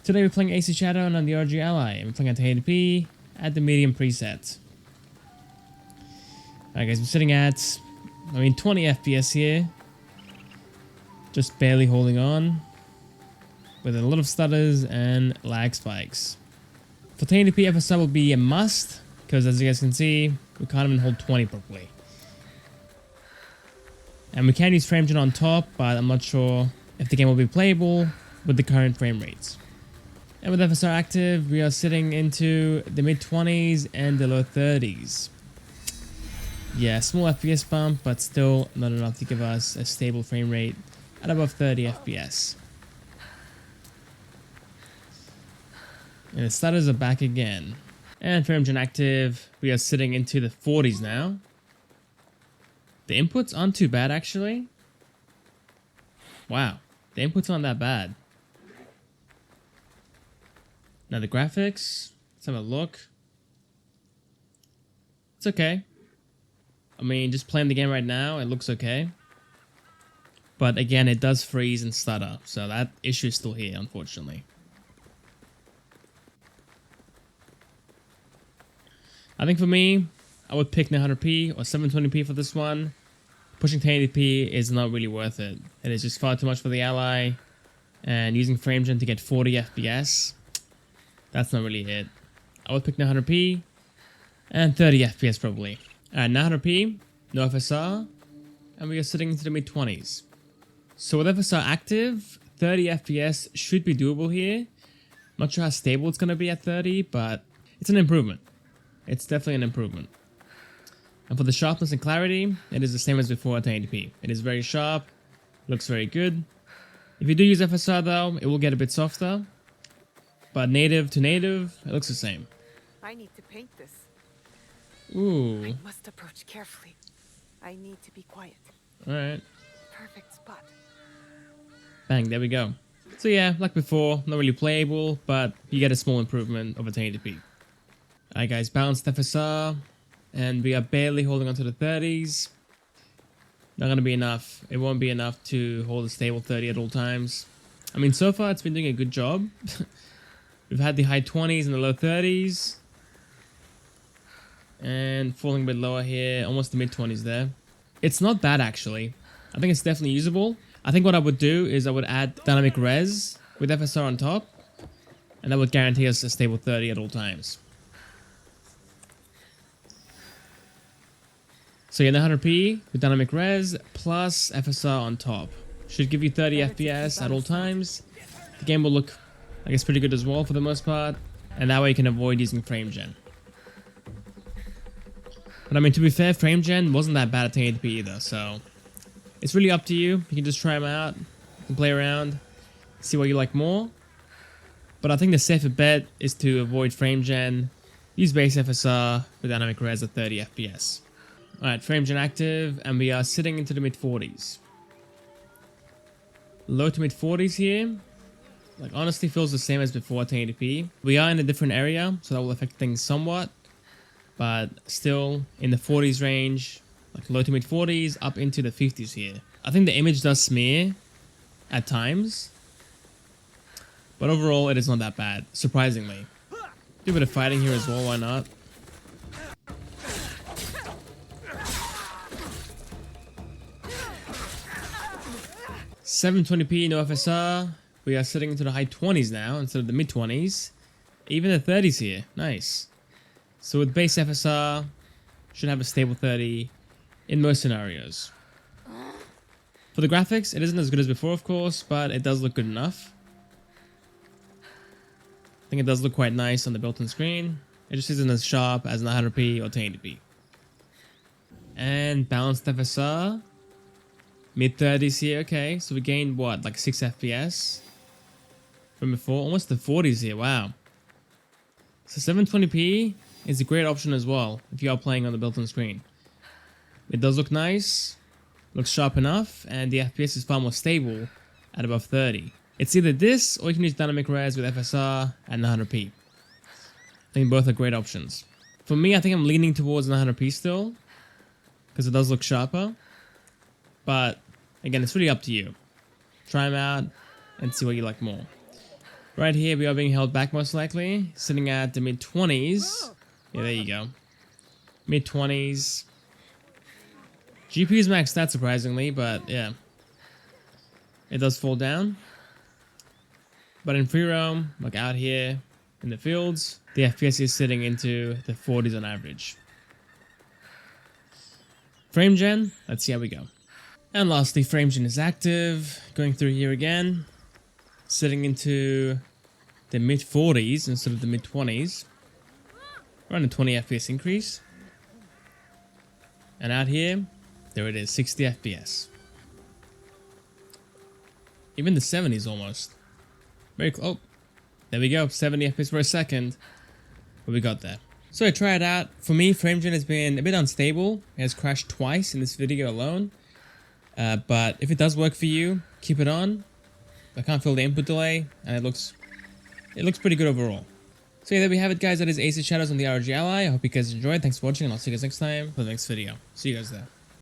Today we're playing AC Shadow on the ROG Ally, and we're playing at 1080p at the medium preset. Alright guys, we're sitting at, 20 FPS here. Just barely holding on. With a lot of stutters and lag spikes. For 1080p, FSR will be a must, because as you guys can see, we can't even hold 20 properly. And we can use Frame Gen on top, but I'm not sure if the game will be playable with the current frame rates. And with FSR active, we are sitting into the mid-20s and the low 30s. Yeah, small FPS bump, but still not enough to give us a stable frame rate at above 30 FPS. And the stutters are back again. And Frame Gen active, we are sitting into the 40s now. The inputs aren't too bad actually. Wow, the inputs aren't that bad. Now the graphics, let's have a look. It's okay. I mean, just playing the game right now, it looks okay. But again, it does freeze and stutter, so that issue is still here, unfortunately. I think for me, I would pick 900p or 720p for this one. Pushing 1080p is not really worth it. It is just far too much for the Ally. And using Frame Gen to get 40 FPS, that's not really it. I would pick 900p and 30 FPS probably. Alright, 900p, no FSR, and we are sitting into the mid-20s. So with FSR active, 30 FPS should be doable here. Not sure how stable it's going to be at 30, but it's an improvement. It's definitely an improvement. And for the sharpness and clarity, it is the same as before at 1080p. It is very sharp, looks very good. If you do use FSR though, it will get a bit softer. But native to native, it looks the same. I need to paint this. Ooh. I must approach carefully. I need to be quiet. Alright. Perfect spot. Bang, there we go. So yeah, like before, not really playable, but you get a small improvement over 1080p. Alright guys, balanced FSR, and we are barely holding on to the 30s. Not gonna be enough. It won't be enough to hold a stable 30 at all times. I mean, so far it's been doing a good job. We've had the high 20s and the low 30s. And falling a bit lower here, almost the mid 20s there. It's not bad actually. I think it's definitely usable. I think what I would do is I would add dynamic res with FSR on top. And that would guarantee us a stable 30 at all times. So yeah, 900p with dynamic res plus FSR on top. Should give you 30 FPS at all times. The game will look, I guess, pretty good as well for the most part. And that way you can avoid using Frame Gen. But I mean, to be fair, Frame Gen wasn't that bad at 1080p either, so it's really up to you. You can just try them out, you can play around, see what you like more. But I think the safer bet is to avoid Frame Gen, use base FSR with dynamic res at 30 FPS. Alright, Frame Gen active, and we are sitting into the mid 40s. Low to mid 40s here. Like, honestly feels the same as before 1080p. We are in a different area, so that will affect things somewhat. But still in the 40s range, like low to mid 40s, up into the 50s here. I think the image does smear at times. But overall, it is not that bad, surprisingly. Do a bit of fighting here as well, why not? $720p, no FSR. We are sitting into the high 20s now instead of the mid 20s. Even the 30s here, nice. So with base FSR, should have a stable 30 in most scenarios. For the graphics, it isn't as good as before, of course, but it does look good enough. I think it does look quite nice on the built-in screen. It just isn't as sharp as 900p or 1080p. And balanced FSR. Mid 30s here, okay. So we gained what, like 6 FPS from before? Almost the 40s here, wow. So 720p is a great option as well if you are playing on the built-in screen. It does look nice, looks sharp enough, and the FPS is far more stable at above 30. It's either this or you can use dynamic res with FSR at 900p. I think both are great options. For me, I think I'm leaning towards 900p still, because it does look sharper. But again, it's really up to you. Try them out and see what you like more. Right here, we are being held back most likely, sitting at the mid-20s. Yeah, there you go. Mid-20s. GPU's maxed out surprisingly, but yeah. It does fall down. But in free roam, like out here in the fields, the FPS is sitting into the 40s on average. Frame Gen, let's see how we go. And lastly, Frame Gen is active. Going through here again, sitting into the mid 40s instead of the mid 20s. Around a 20 FPS increase. And out here, there it is, 60 FPS. Even the 70s almost. Very close. Oh, there we go, 70 FPS per second. What we got there. So I try it out. For me, Frame Gen has been a bit unstable. It has crashed twice in this video alone. But if it does work for you, keep it on. I can't feel the input delay, and it looks pretty good overall. So yeah, there we have it, guys. That is Ace of Shadows on the ROG Ally. I hope you guys enjoyed. Thanks for watching, and I'll see you guys next time for the next video. See you guys there.